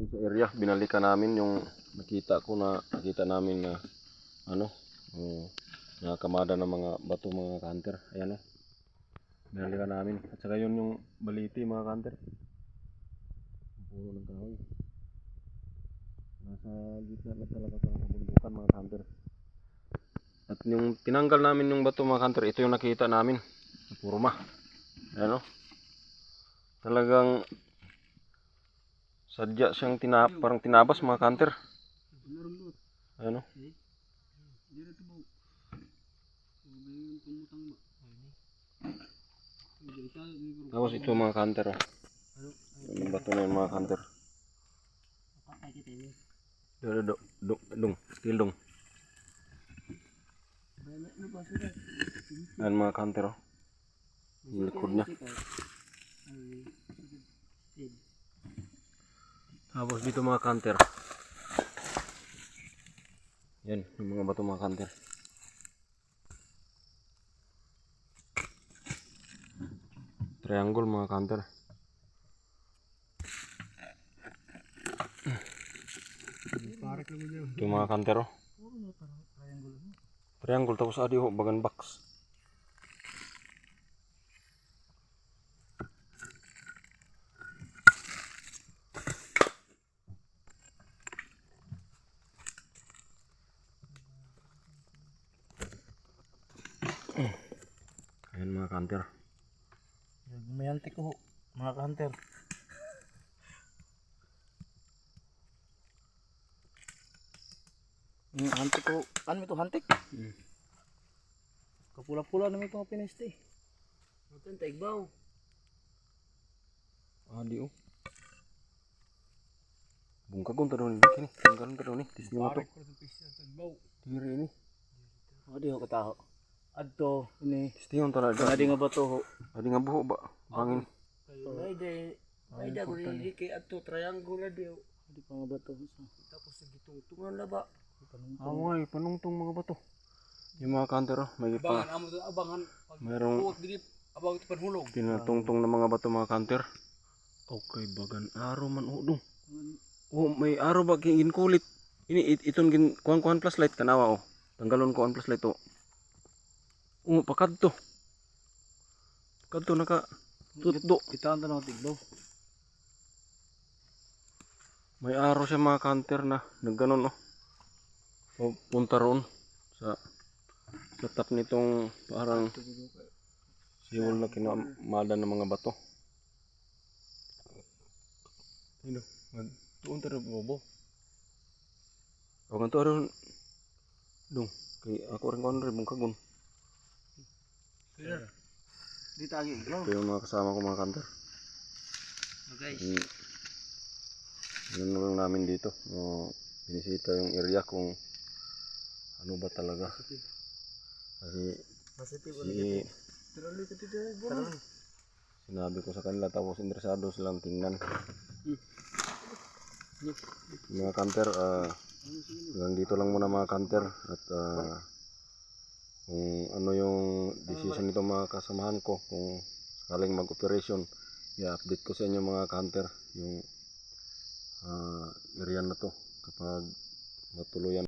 sa area, binalikan namin yung nakita namin na nakakamada ng mga bato mga hunter. Ayan binalikan namin. At saka yun yung baliti mga hunter. Puno ng kahoy. Nasa gitna na talaga ng kabundukan mga hunter. At yung tinanggal namin yung bato mga hunter, ito yung nakita namin. Purma. Ayan talagang sadya siyang parang tinabas mga hunter. Ayan tapos ito mga hunter yung bato na yun mga hunter. Still dong. Ayan mga hunter yung likod niya. Tapos dito mga hunter, yan yung mga bato mga hunter. Triangle mga hunter. Ito mga hunter triangle tapos adi bagan box. Ayan mga hunter. May antik ko mga hunter. Hantik ko, ano ito hantik? Kapula-pula naman itong pineste. Ito taigbaw. Adi bungkagon taro ni kini. Bungkagon taro ni tis ni mato. Diri ini. Adi ho kataho. Adto ini. Stingon talaga. Adi nga bato ho. Adi nga buho ba? Bangin. Ay da guri kay adto triangle adi ho. Adi pa nga bato. Tapos gitungtungan na ba? Ay, panungtong mga bato. Yung mga hunter may pa. Abangan. Merong abang ito panhulog. pinatungtong na mga bato mga hunter. Okay, bagan araw man udong. May araw ba kingin kulit. Ini iton gin kuan plus light tanawa Tanggalon ko plus light pakadto. Kadto naka tutdo. Itaan ta ng tigbaw. May araw siya mga hunter na nagganon punta roon sa tap nitong parang siwol na kinamada ng mga bato. Tuon tara bobo. Huwag to aron dong kay ako rin kon rin bungkagon. Di tagi iglaw. Ito yung mga kasama ko mga hunter. Guys. Yun lang namin dito. Binisita yung area kung ano ba talaga. Kasi sinabi ko sa kanila tapos interesado silang tingnan. Mga hunter, hanggang dito lang muna mga hunter. At kung ano yung decision nito mga kasamahan ko, kung sakaling mag-operation, i-update ko sa inyo mga hunter yung area na to kapag matuluyan.